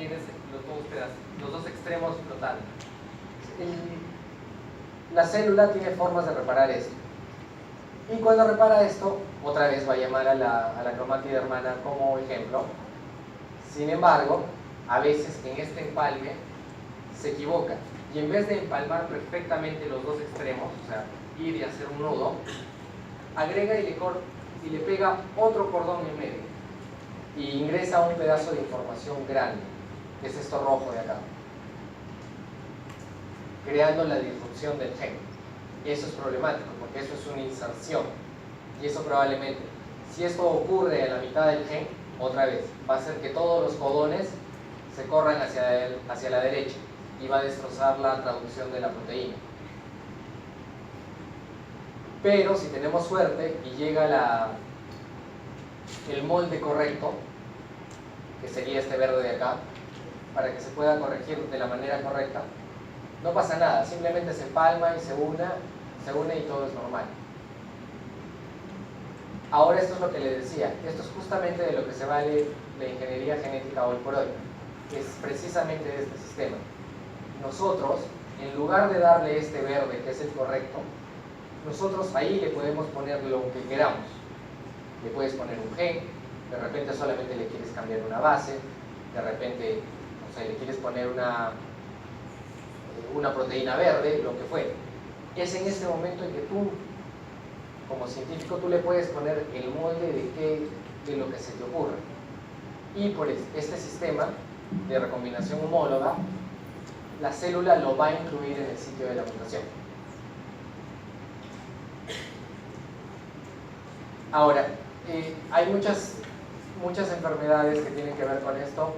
tienes los dos extremos flotando. La célula tiene formas de reparar esto. Y cuando repara esto, otra vez va a llamar a la cromátida hermana como ejemplo. Sin embargo, a veces en este empalme se equivoca. Y en vez de empalmar perfectamente los dos extremos, o sea, ir y hacer un nudo, agrega y le pega otro cordón en medio. Y ingresa un pedazo de información grande, que es esto rojo de acá, creando la disrupción del gen. Y eso es problemático, porque eso es una inserción. Y eso probablemente, si esto ocurre en la mitad del gen, otra vez, va a hacer que todos los codones se corran hacia la derecha y va a destrozar la traducción de la proteína. Pero si tenemos suerte y llega el molde correcto, que sería este verde de acá, para que se pueda corregir de la manera correcta, no pasa nada, simplemente se empalma y se une y todo es normal. Ahora esto es lo que les decía, esto es justamente de lo que se vale la ingeniería genética hoy por hoy, que es precisamente de este sistema. Nosotros, en lugar de darle este verde que es el correcto, nosotros ahí le podemos poner lo que queramos. Le puedes poner un gen, de repente solamente le quieres cambiar una base, de repente, no sé, le quieres poner una proteína verde, lo que fuera. Es en este momento en que tú, como científico, tú le puedes poner el molde de lo que se te ocurra. Y por este sistema de recombinación homóloga, la célula lo va a incluir en el sitio de la mutación. Ahora, hay muchas enfermedades que tienen que ver con esto.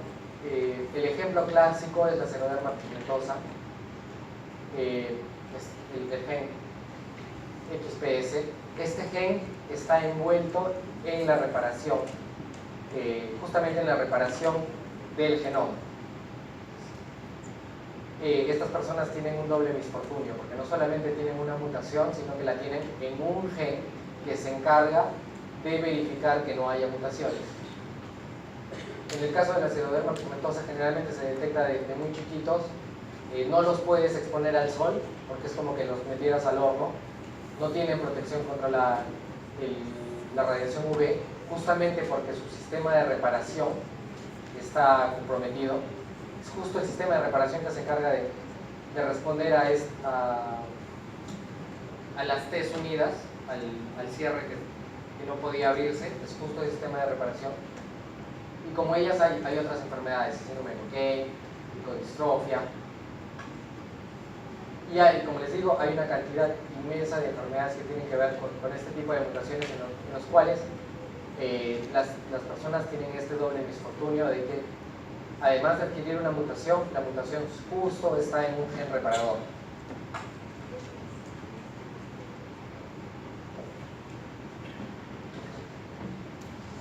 El ejemplo clásico es la xeroderma pigmentosa, es el gen XPS. Este gen está envuelto en la reparación, justamente en la reparación del genoma. Estas personas tienen un doble misfortunio, porque no solamente tienen una mutación, sino que la tienen en un gen que se encarga de verificar que no haya mutaciones. En el caso de la xeroderma pigmentosa generalmente se detecta de muy chiquitos, no los puedes exponer al sol, porque es como que los metieras al horno, no tienen protección contra la radiación UV, justamente porque su sistema de reparación está comprometido. Es justo el sistema de reparación que se encarga de responder a las T's unidas, al cierre que no podía abrirse, es justo el sistema de reparación. Y como ellas hay otras enfermedades, síndrome de Cockayne, leucodistrofia, y como les digo, hay una cantidad inmensa de enfermedades que tienen que ver con este tipo de mutaciones en los cuales las personas tienen este doble misfortunio de que, además de adquirir una mutación, la mutación justo está en un gen reparador.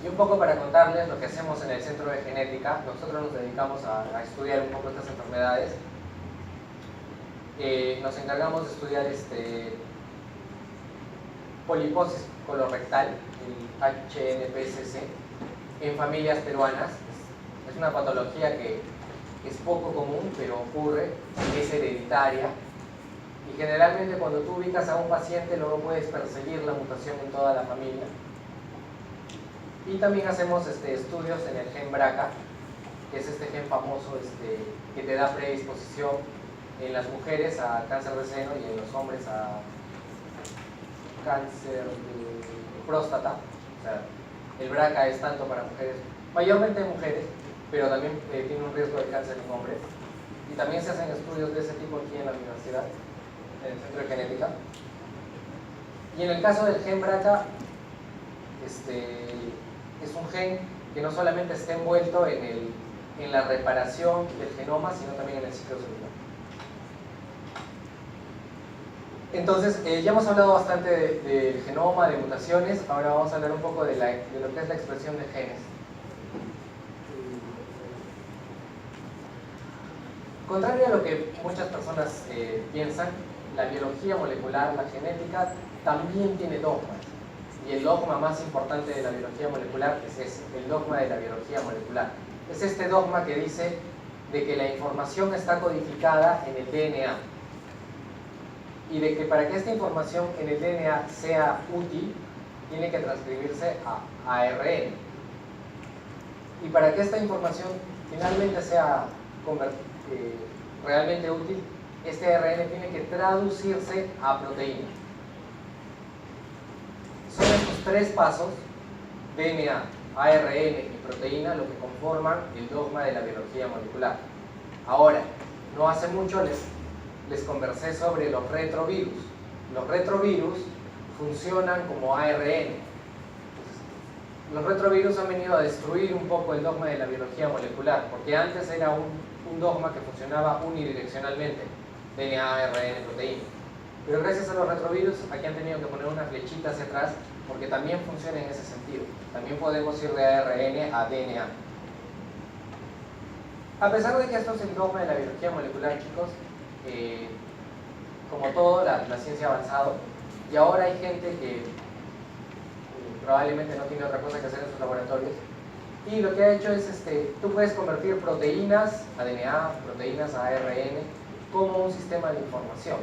Y un poco para contarles lo que hacemos en el Centro de Genética, nosotros nos dedicamos a estudiar un poco estas enfermedades. Nos encargamos de estudiar poliposis colorectal, el HNPCC, en familias peruanas. Es una patología que es poco común, pero ocurre, es hereditaria. Y generalmente cuando tú ubicas a un paciente, luego puedes perseguir la mutación en toda la familia. Y también hacemos estudios en el gen BRCA, que es este gen famoso que te da predisposición en las mujeres a cáncer de seno y en los hombres a cáncer de próstata. O sea, el BRCA es tanto para mujeres, mayormente mujeres, pero también tiene un riesgo de cáncer en hombres. Y también se hacen estudios de ese tipo aquí en la universidad, en el Centro de Genética. Y en el caso del gen BRCA, es un gen que no solamente está envuelto en la reparación del genoma, sino también en el ciclo celular. Entonces, ya hemos hablado bastante del genoma, de mutaciones, ahora vamos a hablar un poco de lo que es la expresión de genes. Contrario a lo que muchas personas piensan, la biología molecular, la genética, también tiene dogmas. Y el dogma más importante de la biología molecular es ese, el dogma de la biología molecular. Es este dogma que dice de que la información está codificada en el DNA y de que para que esta información en el DNA sea útil, tiene que transcribirse a ARN. Y para que esta información finalmente sea realmente útil, este ARN tiene que traducirse a proteína. Son estos tres pasos, DNA, ARN y proteína, lo que conforman el dogma de la biología molecular. Ahora, no hace mucho les conversé sobre los retrovirus. Los retrovirus funcionan como ARN. Los retrovirus han venido a destruir un poco el dogma de la biología molecular, porque antes era un dogma que funcionaba unidireccionalmente, DNA, ARN, proteína. Pero gracias a los retrovirus, aquí han tenido que poner una flechita hacia atrás, porque también funciona en ese sentido. También podemos ir de ARN a DNA. A pesar de que esto es el dogma de la biología molecular, chicos, como todo, la ciencia ha avanzado, y ahora hay gente que probablemente no tiene otra cosa que hacer en sus laboratorios, y lo que ha hecho es, tú puedes convertir proteínas a DNA, proteínas a ARN, como un sistema de información.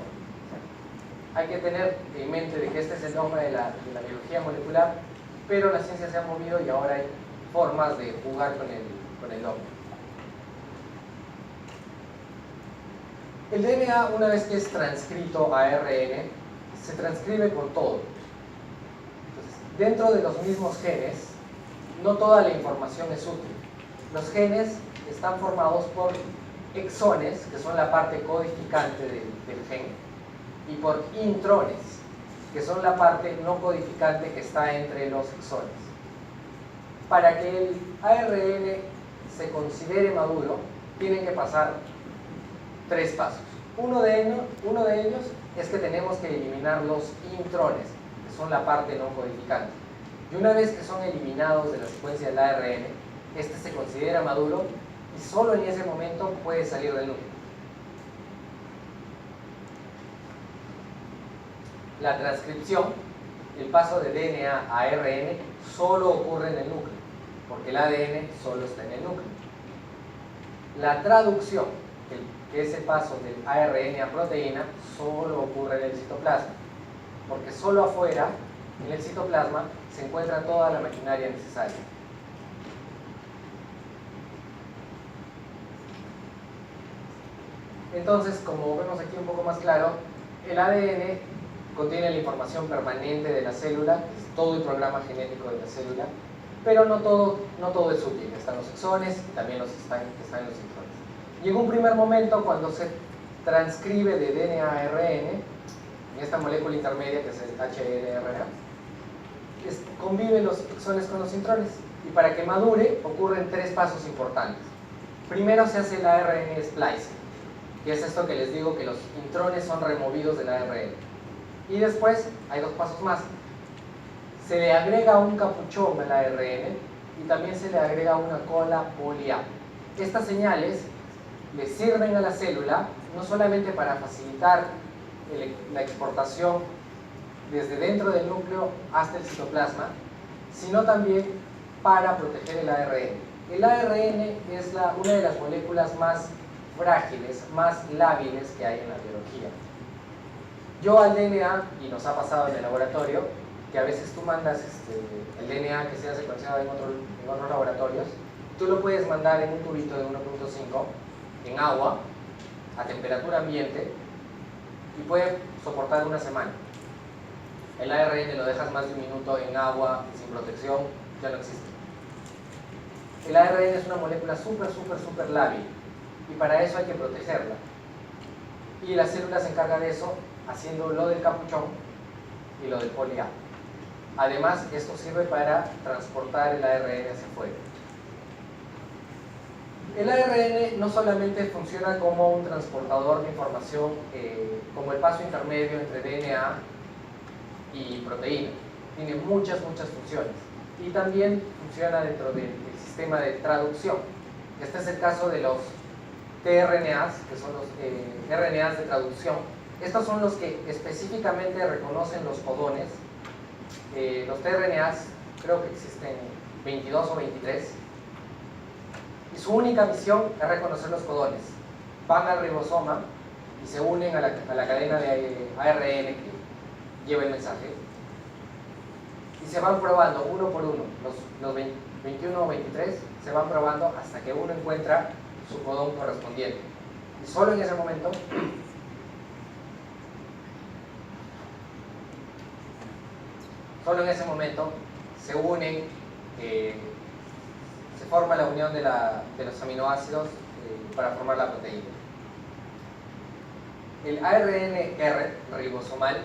Hay que tener en mente de que este es el dogma de la biología molecular, pero la ciencia se ha movido y ahora hay formas de jugar con el dogma. El DNA, una vez que es transcrito a ARN, se transcribe con todo. Entonces, dentro de los mismos genes, no toda la información es útil. Los genes están formados por exones, que son la parte codificante del gen, y por intrones, que son la parte no codificante que está entre los exones. Para que el ARN se considere maduro, tienen que pasar tres pasos. Uno de ellos es que tenemos que eliminar los intrones, que son la parte no codificante. Y una vez que son eliminados de la secuencia del ARN, este se considera maduro y solo en ese momento puede salir del núcleo. La transcripción, el paso de DNA a ARN, solo ocurre en el núcleo, porque el ADN solo está en el núcleo. La traducción, que es el paso del ARN a proteína, solo ocurre en el citoplasma, porque solo afuera, en el citoplasma, se encuentra toda la maquinaria necesaria. Entonces, como vemos aquí un poco más claro, el ADN contiene la información permanente de la célula, que es todo el programa genético de la célula, pero no todo es útil. Están los exones y también están los intrones. Y en un primer momento, cuando se transcribe de DNA a ARN, en esta molécula intermedia que es el hRNA, conviven los exones con los intrones. Y para que madure, ocurren tres pasos importantes. Primero se hace el ARN splicing, que es esto que les digo, que los intrones son removidos del ARN. Y después hay dos pasos más. Se le agrega un capuchón al ARN y también se le agrega una cola poli-A. Estas señales le sirven a la célula no solamente para facilitar la exportación desde dentro del núcleo hasta el citoplasma, sino también para proteger el ARN. El ARN es una de las moléculas más frágiles, más lábiles que hay en la biología. Yo al DNA, y nos ha pasado en el laboratorio, que a veces tú mandas el DNA que sea secuenciado en otros laboratorios, tú lo puedes mandar en un tubito de 1.5 en agua a temperatura ambiente y puede soportar una semana. El ARN lo dejas más de un minuto en agua sin protección, ya no existe. El ARN es una molécula súper lábil y para eso hay que protegerla. Y la célula se encarga de eso haciendo lo del capuchón y lo del poli-A. Además, esto sirve para transportar el ARN hacia afuera. El ARN no solamente funciona como un transportador de información, como el paso intermedio entre DNA y proteína. Tiene muchas funciones. Y también funciona dentro del sistema de traducción. Este es el caso de los tRNAs, que son los RNAs de traducción. Estos son los que específicamente reconocen los codones. Los tRNAs, creo que existen 22 o 23. Y su única misión es reconocer los codones. Van al ribosoma y se unen a la cadena de ARN que lleva el mensaje. Y se van probando uno por uno. Los 21 o 23 se van probando hasta que uno encuentra su codón correspondiente. Y solo en ese momento se unen, se forma la unión de los aminoácidos para formar la proteína. El ARNR ribosomal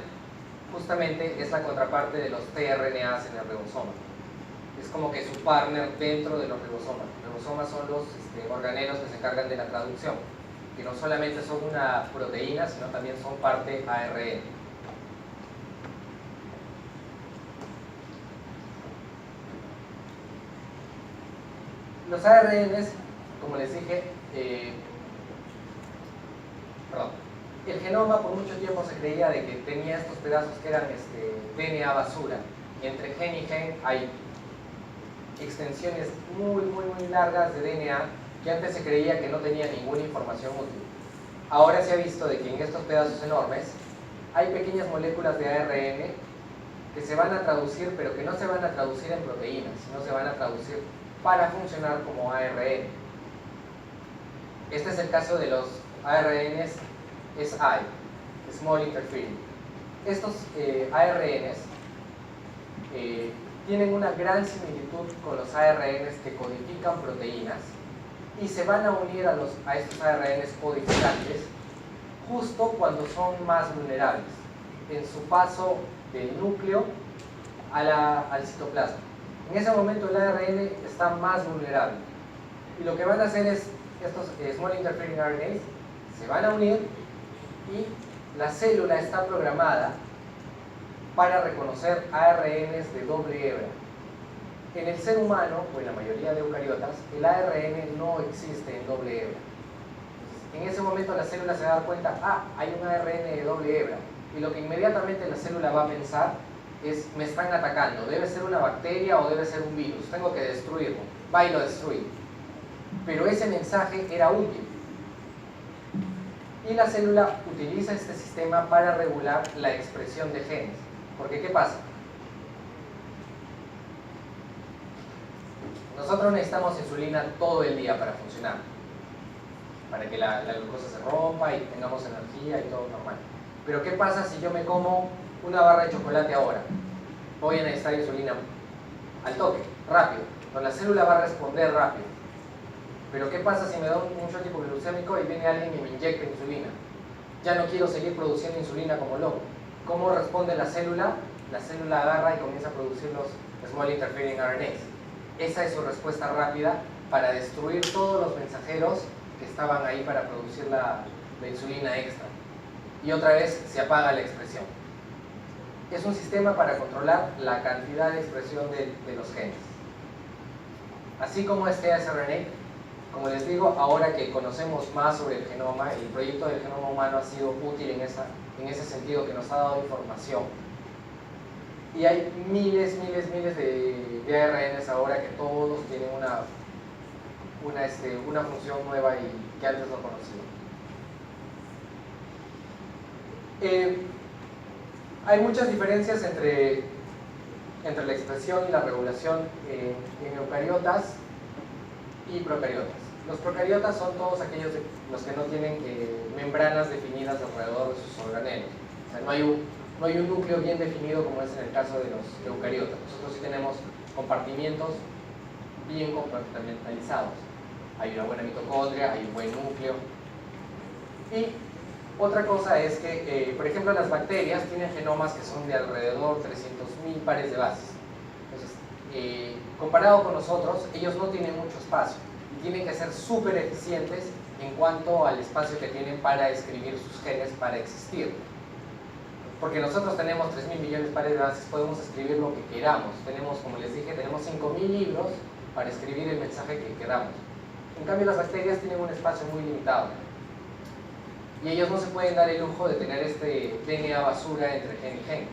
justamente es la contraparte de los tRNAs en el ribosoma. Es como que su partner dentro de los ribosomas. Los ribosomas son los organelos que se encargan de la traducción, que no solamente son una proteína, sino también son parte ARN. Los ARNs, como les dije, el genoma por mucho tiempo se creía de que tenía estos pedazos que eran DNA basura, y entre gen y gen hay extensiones muy largas de DNA que antes se creía que no tenía ninguna información útil. Ahora se ha visto de que en estos pedazos enormes hay pequeñas moléculas de ARN que se van a traducir, pero que no se van a traducir en proteínas, sino se van a traducir para funcionar como ARN. Este es el caso de los ARNs SI, Small Interfering. Estos ARNs tienen una gran similitud con los ARNs que codifican proteínas y se van a unir a estos ARNs codificantes justo cuando son más vulnerables, en su paso del núcleo al citoplasma. En ese momento el ARN está más vulnerable y lo que van a hacer es estos Small Interfering RNAs se van a unir y la célula está programada para reconocer ARNs de doble hebra. En el ser humano, o en la mayoría de eucariotas, el ARN no existe en doble hebra. En ese momento la célula se va a dar cuenta, hay un ARN de doble hebra, y lo que inmediatamente la célula va a pensar es, me están atacando, debe ser una bacteria o debe ser un virus, tengo que destruirlo, va y lo destruye. Pero ese mensaje era útil. Y la célula utiliza este sistema para regular la expresión de genes. Porque, ¿qué pasa? Nosotros necesitamos insulina todo el día para funcionar, para que la glucosa se rompa y tengamos energía y todo normal. Pero ¿qué pasa si yo me como una barra de chocolate ahora? Voy a necesitar insulina al toque, rápido. Entonces la célula va a responder rápido. Pero ¿qué pasa si me da un shot hipoglucémico y viene alguien y me inyecta insulina? Ya no quiero seguir produciendo insulina como loco. ¿Cómo responde la célula? La célula agarra y comienza a producir los Small Interfering RNAs. Esa es su respuesta rápida para destruir todos los mensajeros que estaban ahí para producir la insulina extra. Y otra vez se apaga la expresión. Es un sistema para controlar la cantidad de expresión de los genes. Así como este siRNA, como les digo, ahora que conocemos más sobre el genoma, el proyecto del genoma humano ha sido útil en ese sentido, que nos ha dado información. Y hay miles de ARNs ahora que todos tienen una función nueva y que antes no conocían. Hay muchas diferencias entre la expresión y la regulación en eucariotas y procariotas. Los procariotas son todos aquellos los que no tienen membranas definidas alrededor de sus organelos. O sea, no hay un núcleo bien definido como es en el caso de los eucariotas. Nosotros sí tenemos compartimientos bien compartimentalizados. Hay una buena mitocondria, hay un buen núcleo. Y otra cosa es que, por ejemplo, las bacterias tienen genomas que son de alrededor de 300.000 pares de bases. Entonces, comparado con nosotros, ellos no tienen mucho espacio y tienen que ser súper eficientes en cuanto al espacio que tienen para escribir sus genes para existir. Porque nosotros tenemos 3.000 millones de pares de bases, podemos escribir lo que queramos. Tenemos, como les dije, tenemos 5.000 libros para escribir el mensaje que queramos. En cambio, las bacterias tienen un espacio muy limitado. Y ellos no se pueden dar el lujo de tener este DNA basura entre gen y gen.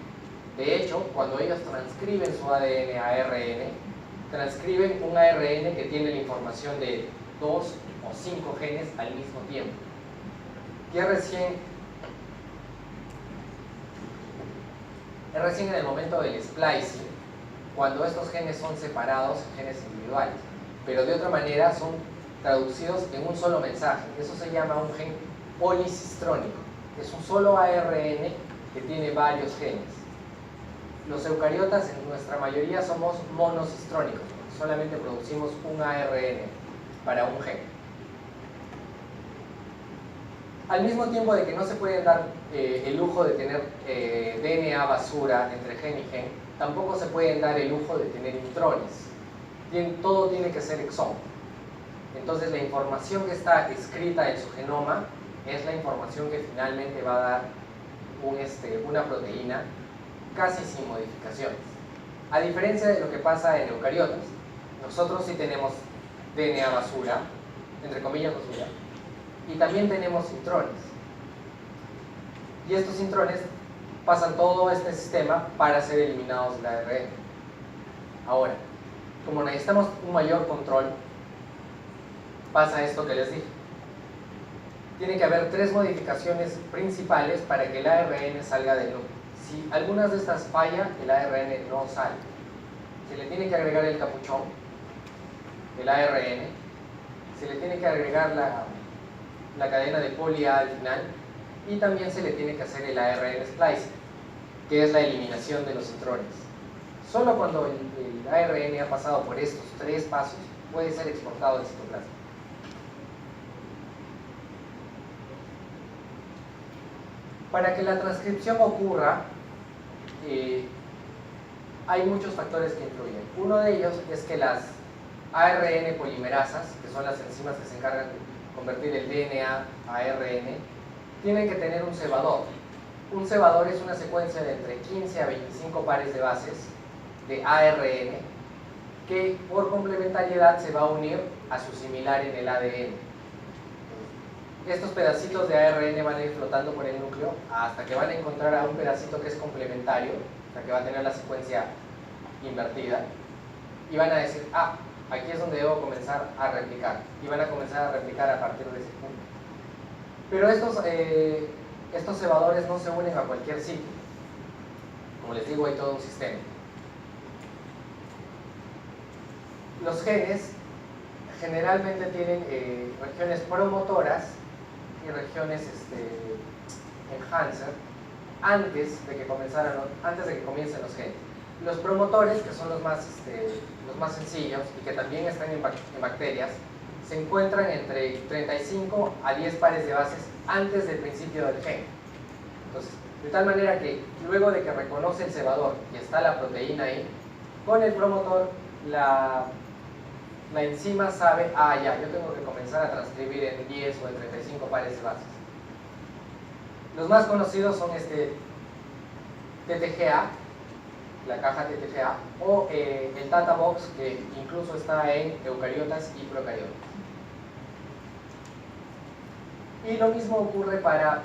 De hecho, cuando ellos transcriben su ADN a ARN, transcriben un ARN que tiene la información de 2 o 5 genes al mismo tiempo. Que es recién en el momento del splicing, cuando estos genes son separados en genes individuales, pero de otra manera son traducidos en un solo mensaje. Eso se llama un gen policistrónico. Es un solo ARN que tiene varios genes. Los eucariotas en nuestra mayoría somos monocistrónicos, solamente producimos un ARN para un gen. Al mismo tiempo de que no se pueden dar el lujo de tener DNA basura entre gen y gen, tampoco se pueden dar el lujo de tener intrones. Todo tiene que ser exón. Entonces la información que está escrita en su genoma es la información que finalmente va a dar una proteína casi sin modificaciones. A diferencia de lo que pasa en eucariotas, nosotros sí tenemos DNA basura, entre comillas basura, y también tenemos intrones. Y estos intrones pasan todo este sistema para ser eliminados del ARN. Ahora, como necesitamos un mayor control, pasa esto que les dije. Tiene que haber 3 modificaciones principales para que el ARN salga del núcleo. Si algunas de estas falla, el ARN no sale. Se le tiene que agregar el capuchón, el ARN, se le tiene que agregar la cadena de poli A al final, y también se le tiene que hacer el ARN splicing, que es la eliminación de los intrones. Solo cuando el ARN ha pasado por estos 3 pasos puede ser exportado del citoplasma. Para que la transcripción ocurra, hay muchos factores que influyen. Uno de ellos es que las ARN polimerasas, que son las enzimas que se encargan de convertir el DNA a ARN, tienen que tener un cebador. Un cebador es una secuencia de entre 15 a 25 pares de bases de ARN que por complementariedad se va a unir a su similar en el ADN. Estos pedacitos de ARN van a ir flotando por el núcleo hasta que van a encontrar a un pedacito que es complementario, o sea que va a tener la secuencia invertida, y van a decir, ah, aquí es donde debo comenzar a replicar, y van a comenzar a replicar a partir de ese punto. Pero estos cebadores no se unen a cualquier sitio. Como les digo, hay todo un sistema. Los genes generalmente tienen regiones promotoras y regiones enhancer antes de que comiencen los genes. Los promotores, que son los más sencillos y que también están en bacterias, se encuentran entre 35 a 10 pares de bases antes del principio del gen. Entonces, de tal manera que luego de que reconoce el cebador y está la proteína ahí, con el promotor la enzima sabe, ah, ya, yo tengo que comenzar a transcribir en 10 o en 35 pares de bases. Los más conocidos son TTGA, la caja TTGA, o el Data Box, que incluso está en eucariotas y procariotas. Y lo mismo ocurre para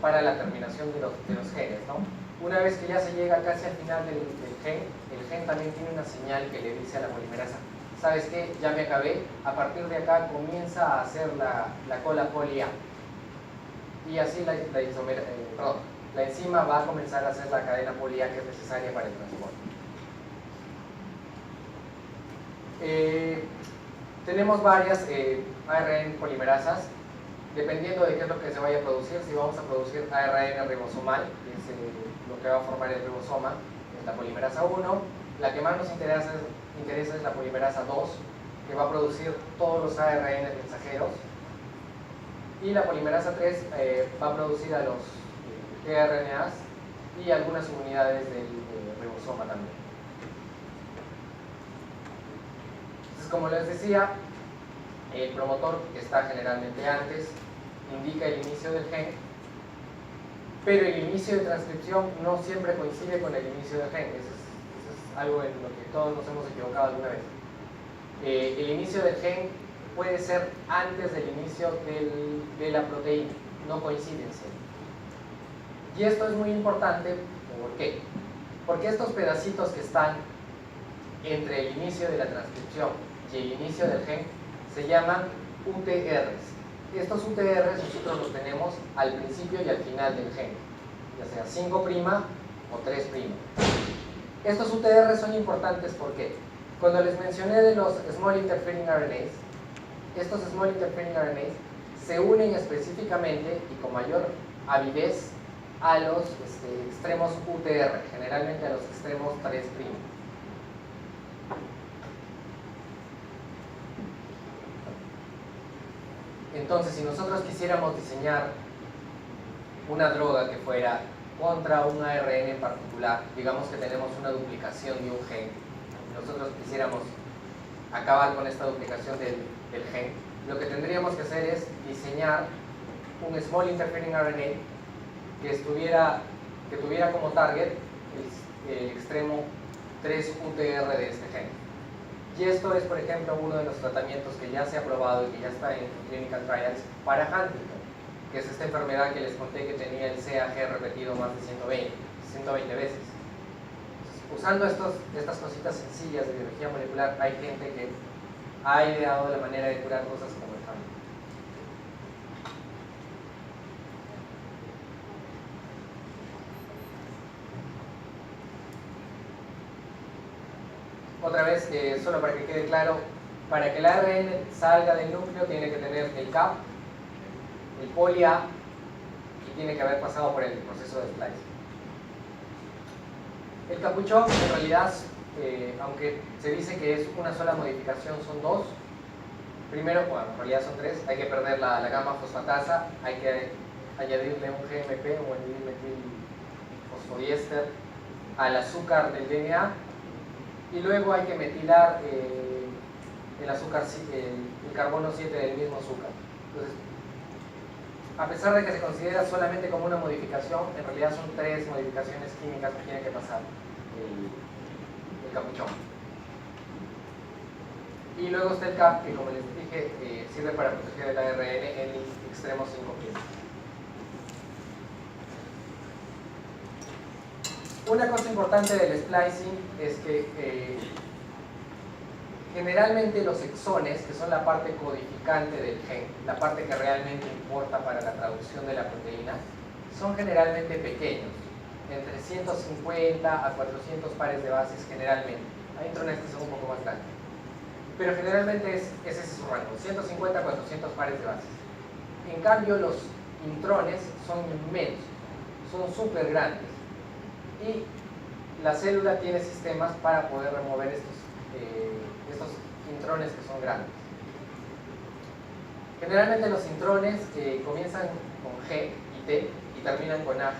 la terminación de los genes, ¿no? Una vez que ya se llega casi al final del gen, el gen también tiene una señal que le dice a la polimerasa, ¿sabes qué? Ya me acabé, a partir de acá comienza a hacer la cola poli A. Y así la enzima va a comenzar a hacer la cadena poli A que es necesaria para el transporte. Tenemos varias ARN polimerasas, dependiendo de qué es lo que se vaya a producir. Si vamos a producir ARN ribosomal, que es lo que va a formar el ribosoma, es la polimerasa 1. La que más nos interesa es la polimerasa 2, que va a producir todos los ARN mensajeros. Y la polimerasa 3 va a producir a los tRNAs y algunas unidades del ribosoma también. Entonces, como les decía, el promotor está generalmente antes, indica el inicio del gen, pero el inicio de transcripción no siempre coincide con el inicio del gen. Eso es algo en lo que todos nos hemos equivocado alguna vez. El inicio del gen puede ser antes del inicio de la proteína, no coinciden siempre. Y esto es muy importante, ¿por qué? Porque estos pedacitos que están entre el inicio de la transcripción y el inicio del gen se llaman UTRs. Estos UTRs nosotros los tenemos al principio y al final del gen, ya sea 5' o 3'. Estos UTRs son importantes porque cuando les mencioné de los Small Interfering RNAs, estos Small Interfering RNAs se unen específicamente y con mayor avidez a los extremos UTR, generalmente a los extremos 3'. Entonces, si nosotros quisiéramos diseñar una droga que fuera contra un ARN en particular, digamos que tenemos una duplicación de un gen, nosotros quisiéramos acabar con esta duplicación del gen, lo que tendríamos que hacer es diseñar un Small Interfering RNA que tuviera como target el extremo 3 UTR de este gen. Y esto es, por ejemplo, uno de los tratamientos que ya se ha probado y que ya está en clinical trials para Huntington, que es esta enfermedad que les conté que tenía el CAG repetido más de 120 veces. Usando estas cositas sencillas de biología molecular, hay gente que ha ideado la manera de curar cosas como el Huntington. Otra vez, solo para que quede claro, para que el ARN salga del núcleo tiene que tener el CAP, el poli-A y tiene que haber pasado por el proceso de splice. El capuchón, en realidad, aunque se dice que es una sola modificación, son dos. Primero, bueno, en realidad son tres, hay que perder la gamma fosfatasa, hay que añadirle un GMP, un metilfosfodiéster, al azúcar del DNA. Y luego hay que metilar el carbono 7 del mismo azúcar. Entonces, a pesar de que se considera solamente como una modificación, en realidad son tres modificaciones químicas que tiene que pasar el capuchón. Y luego está el CAP, que como les dije, sirve para proteger el ARN en el extremo 5'. Una cosa importante del splicing es que generalmente los exones, que son la parte codificante del gen, la parte que realmente importa para la traducción de la proteína, son generalmente pequeños, entre 150 a 400 pares de bases generalmente. Hay intrones que son un poco más grandes, pero generalmente es ese su rango, 150 a 400 pares de bases. En cambio, los intrones son inmensos, son súper grandes. Y la célula tiene sistemas para poder remover estos intrones que son grandes. Generalmente los intrones comienzan con G y T y terminan con AG.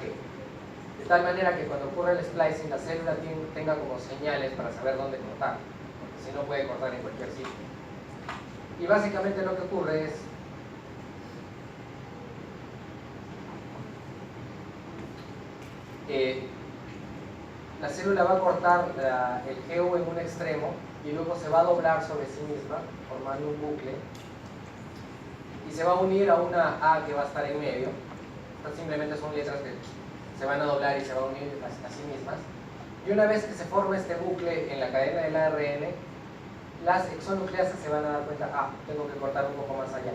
De tal manera que cuando ocurre el splicing, la célula tenga como señales para saber dónde cortar, porque si no puede cortar en cualquier sitio. Y básicamente lo que ocurre es la célula va a cortar el GU en un extremo y luego se va a doblar sobre sí misma, formando un bucle, y se va a unir a una A que va a estar en medio. Estas simplemente son letras que se van a doblar y se van a unir a sí mismas. Y una vez que se forma este bucle en la cadena del ARN, las exonucleasas se van a dar cuenta, tengo que cortar un poco más allá.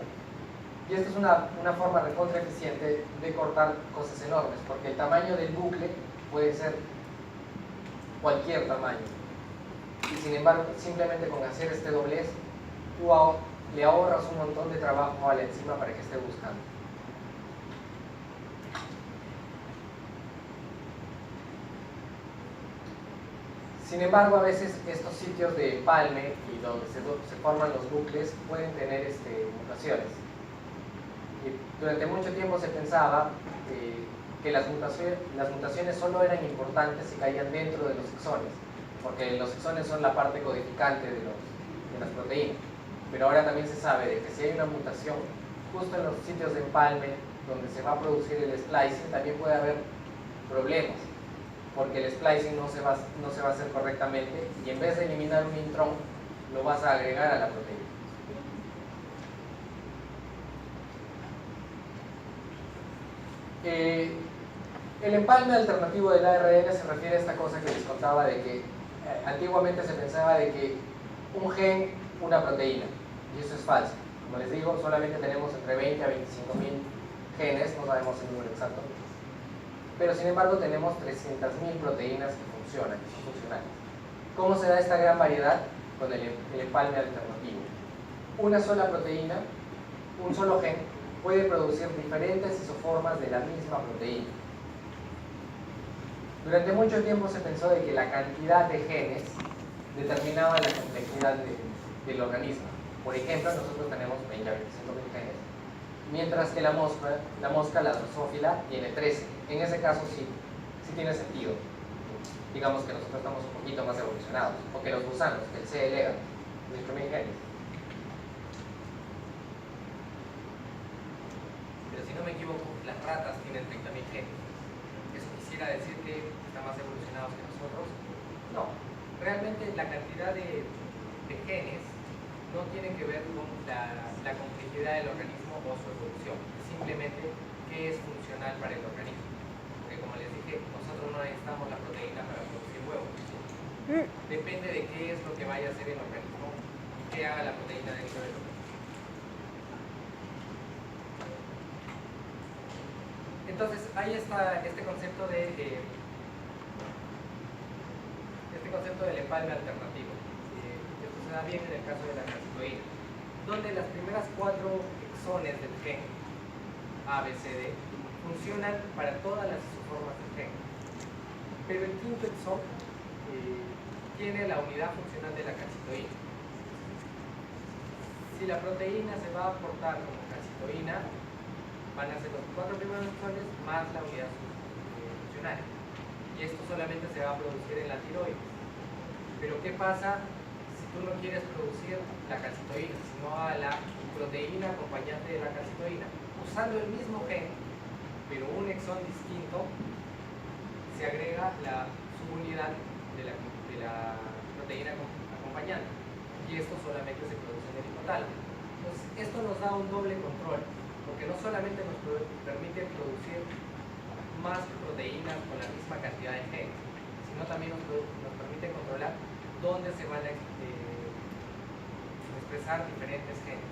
Y esta es una forma recontra eficiente de cortar cosas enormes, porque el tamaño del bucle puede ser cualquier tamaño. Y sin embargo, simplemente con hacer este doblez, tú le ahorras un montón de trabajo a la enzima para que esté buscando. Sin embargo, a veces estos sitios de empalme y donde se forman los bucles pueden tener mutaciones. Y durante mucho tiempo se pensaba que las mutaciones solo eran importantes si caían dentro de los exones, porque los exones son la parte codificante de las proteínas. Pero ahora también se sabe de que si hay una mutación justo en los sitios de empalme donde se va a producir el splicing, también puede haber problemas, porque el splicing no se va a hacer correctamente y en vez de eliminar un intrón, lo vas a agregar a la proteína. El empalme alternativo del ARN se refiere a esta cosa que les contaba de que antiguamente se pensaba de que un gen, una proteína. Y eso es falso. Como les digo, solamente tenemos entre 20 a 25.000 genes, no sabemos el número exacto. Pero sin embargo tenemos 300.000 proteínas que funcionan, que son funcionales. ¿Cómo se da esta gran variedad? Con el empalme alternativo. Una sola proteína, un solo gen, puede producir diferentes isoformas de la misma proteína. Durante mucho tiempo se pensó de que la cantidad de genes determinaba la complejidad del organismo. Por ejemplo, nosotros tenemos 20 a 25.000 genes, mientras que la mosca, la drosófila, tiene 13. En ese caso sí tiene sentido. Digamos que nosotros estamos un poquito más evolucionados, o que los gusanos, que el C. elegans, 18.000 genes. Pero si no me equivoco, las ratas tienen 30.000 genes. ¿Eso quisiera decir que están más evolucionados que nosotros? No. Realmente la cantidad de genes no tiene que ver con la complejidad del organismo o su evolución. Simplemente qué es funcional para el organismo. Porque como les dije, nosotros no necesitamos la proteína para producir huevos. Depende de qué es lo que vaya a hacer el organismo y qué haga la proteína dentro del organismo. Entonces, ahí está este concepto del empalme alternativo. Esto se da bien en el caso de la calcitoína, donde las primeras 4 exones del gen A, B, C, D funcionan para todas las isoformas del gen. Pero el quinto exón tiene la unidad funcional de la calcitoína. Si la proteína se va a aportar como calcitoína, van a ser los 4 primeros exones más la unidad funcional. Y esto solamente se va a producir en la tiroides. Pero ¿qué pasa si tú no quieres producir la calcitoína, sino a la proteína acompañante de la calcitoína? Usando el mismo gen, pero un exón distinto, se agrega la subunidad de la proteína acompañante. Y esto solamente se produce en el hipotálamo. Entonces, esto nos da un doble control, porque no solamente nos permite producir más proteínas con la misma cantidad de genes, sino también nos permite controlar dónde se van a expresar diferentes genes.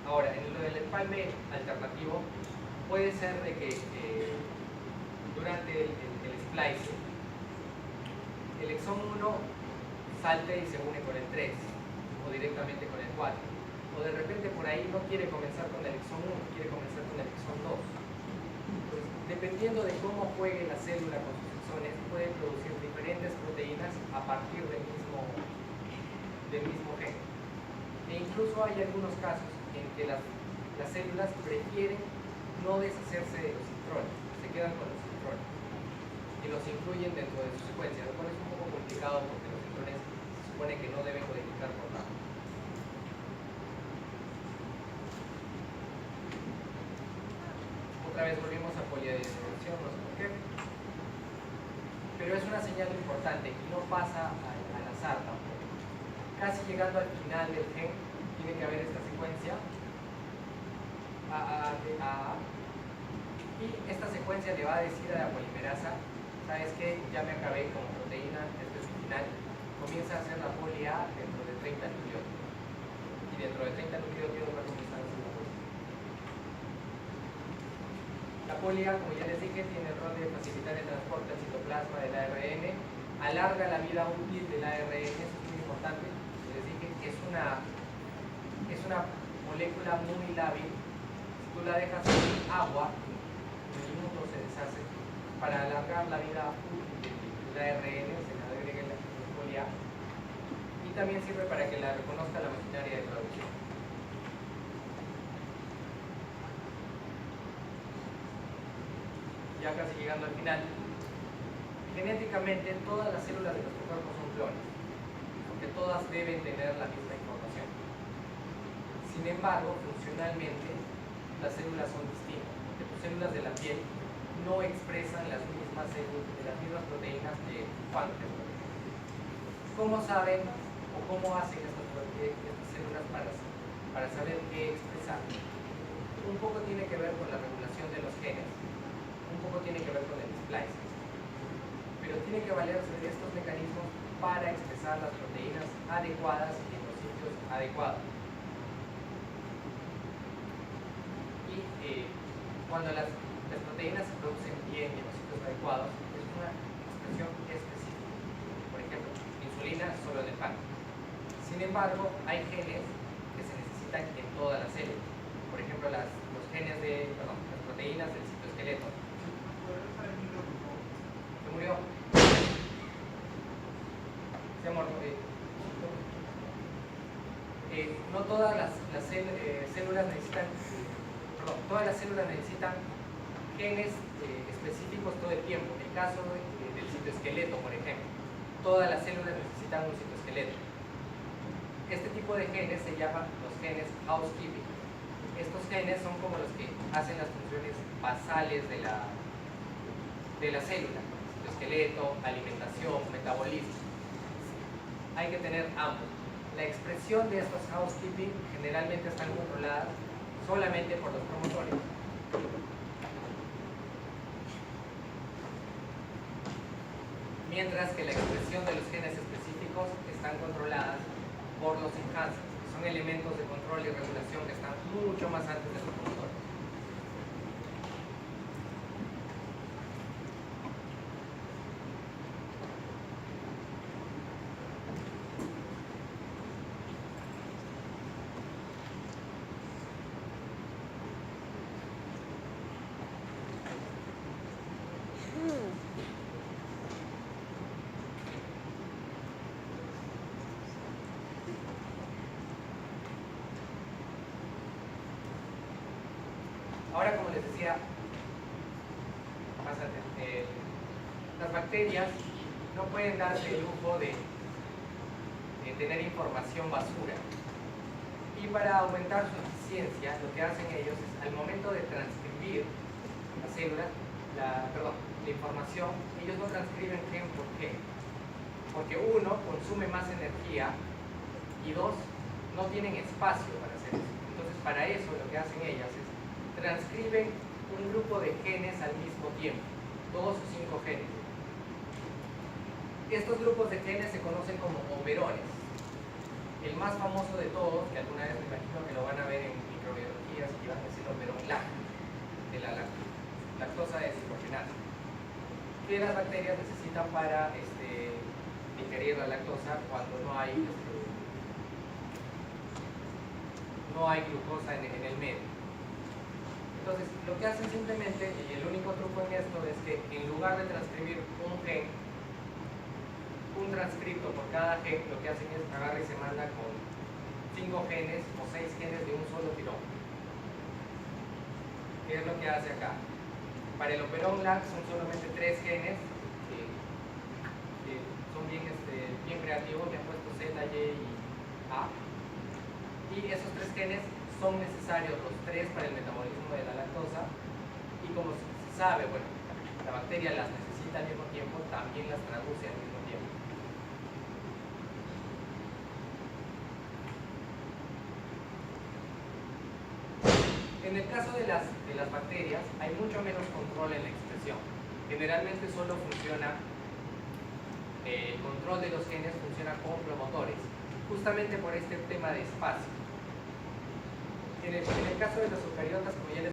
Ahora, en lo del empalme alternativo, puede ser de que durante el splicing, el exón 1 salte y se une con el 3, o directamente con el 4. O de repente por ahí no quiere comenzar con el exón 1, quiere comenzar con el exón 2. Pues, dependiendo de cómo juegue la célula con sus exones, puede producir diferentes proteínas a partir del mismo gen. E incluso hay algunos casos en que las células prefieren no deshacerse de los intrones, se quedan con los intrones y los incluyen dentro de su secuencia, lo cual es un poco complicado porque los intrones se supone que no deben codificar por nada. Otra vez volvimos a poliadenización, no sé por qué, pero es una señal importante y no pasa al azar tampoco. Casi llegando al final del gen tiene que haber esta secuencia y esta secuencia le va a decir a la polimerasa: sabes que ya me acabé como proteína, este es el final, comienza a hacer la poli A dentro de 30 nucleótidos y dentro de 30 nucleótidos va a comenzar a hacer la poli. La poli A, como ya les dije, tiene el rol de facilitar el transporte al citoplasma del ARN, alarga la vida útil del ARN, eso es muy importante. Les dije que es una molécula muy lábil. Si tú la dejas en agua, en minutos se deshace. Para alargar la vida útil del ARN se le agrega la poli A, y también sirve para que la reconozca la maquinaria de traducción. Ya casi llegando al final, genéticamente todas las células de nuestro cuerpo son clones, porque todas deben tener la misma información. Sin embargo, funcionalmente las células son distintas, porque tus células de la piel no expresan las mismas proteínas que Juantes. ¿Cómo saben o cómo hacen estas células para saber qué expresar? Un poco tiene que ver con la regulación de los genes, un poco tiene que ver con el splicing, pero tiene que valerse de estos mecanismos para expresar las proteínas adecuadas en los sitios adecuados. Y cuando las proteínas se producen bien en los sitios adecuados, es una expresión específica. Por ejemplo, insulina solo en el páncreas. Sin embargo, hay genes que se necesitan en toda la célula. Por ejemplo, las proteínas del citoesqueleto. ¿Se murió? Se ha muerto. No todas las células necesitan, todas las células necesitan genes específicos todo el tiempo. En el caso del citoesqueleto, por ejemplo, todas las células necesitan un citoesqueleto. Este tipo de genes se llaman los genes housekeeping. Estos genes son como los que hacen las funciones basales de la célula: citoesqueleto, alimentación, metabolismo. Hay que tener ambos. La expresión de estos housekeeping generalmente están controladas solamente por los promotores. Mientras que la expresión de los genes específicos están controladas por los enhancers, que son elementos de control y regulación que están mucho más antes de los promotores. Ahora, como les decía, las bacterias no pueden darse el lujo de tener información basura. Y para aumentar su eficiencia, lo que hacen ellos es, al momento de transcribir la célula, la información, ellos no transcriben gen por gen. Porque uno, consume más energía, y dos, no tienen espacio para hacer eso. Entonces, para eso lo que hacen ellas es transcriben un grupo de genes al mismo tiempo, 2 o 5 genes. Estos grupos de genes se conocen como operones. El más famoso de todos, que alguna vez me imagino que lo van a ver en microbiología, si van a decir operón lácteo, de la lactosa deshidrogenasa, que las bacterias necesitan para digerir la lactosa cuando no hay glucosa en el medio. Entonces, lo que hacen simplemente, y el único truco en esto, es que en lugar de transcribir un gen, un transcripto por cada gen, lo que hacen es agarrar y se manda con 5 genes o 6 genes de un solo tirón. ¿Qué es lo que hace acá? Para el operón LAC son solamente 3 genes que son bien creativos, le han puesto Z, Y y A. Y esos 3 genes son necesarios los 3 para el metabolismo de la lactosa, y como se sabe, bueno, la bacteria las necesita al mismo tiempo, también las traduce al mismo tiempo. En el caso de las bacterias hay mucho menos control en la expresión. Generalmente solo funciona, el control de los genes funciona con promotores, justamente por este tema de espacio. En el caso de los eucariotas, como ya les